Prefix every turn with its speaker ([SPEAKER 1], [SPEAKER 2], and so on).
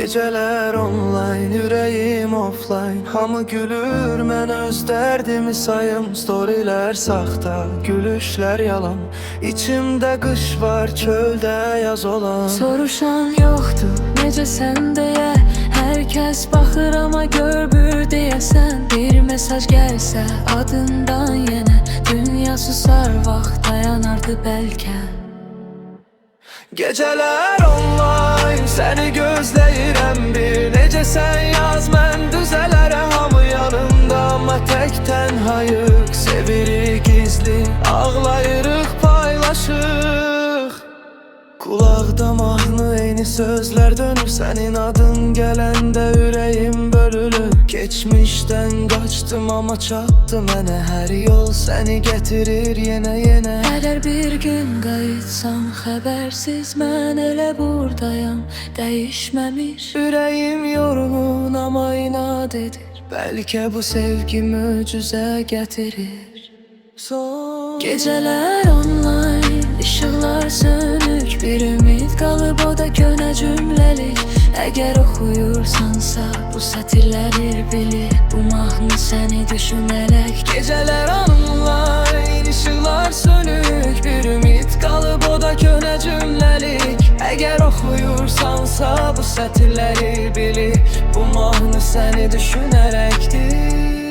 [SPEAKER 1] Geceler online, yüreğim offline. Hamı gülür, mən öz dərdimi sayım. Storylər saxta, gülüşlər yalan. İçimdə qış var, çöldə yaz olan.
[SPEAKER 2] Soruşan yoxdur, necəsən deyə. Hər kəs baxır amma görmür deyəsən. Bir mesaj gəlsə adından yenə. Dünya susar, vaxt dayanardı bəlkə.
[SPEAKER 1] Geceler online, səni gözləyirəm bir. Necəsən yaz, mən düzələrəm. Hamı yanımda, amma tək tənhayıq. Sevirik gizli, ağlayırıq, paylaşıq. Kulaqda mahnı, eyni sözlər dönür. Sənin adın gələndə ürəyim bölünür. Keçmişdən qaçdım amma çatdı mənə. Hər yol səni gətirir yenə.
[SPEAKER 2] Əgər bir gün qayıtsam xəbərsiz, mən elə burdayam, dəyişməmiş.
[SPEAKER 1] Ürəyim yorğun amma inad edir. Bəlkə bu sevgi möcüzə gətirir. Son
[SPEAKER 2] Gecələr online, işıqlar sönük. Bir ümid qalıb, o da könə cümləlik. Əgər oxuyursansa bu sətirləri bilir. Bu mahnı səni düşünərək.
[SPEAKER 1] Geceler online, ışıqlar sönük. Bir ümid qalıb, o da könə cümləlik. Əgər oxuyursansa bu sətirləri bilir. Bu mahnı səni düşünərəkdir.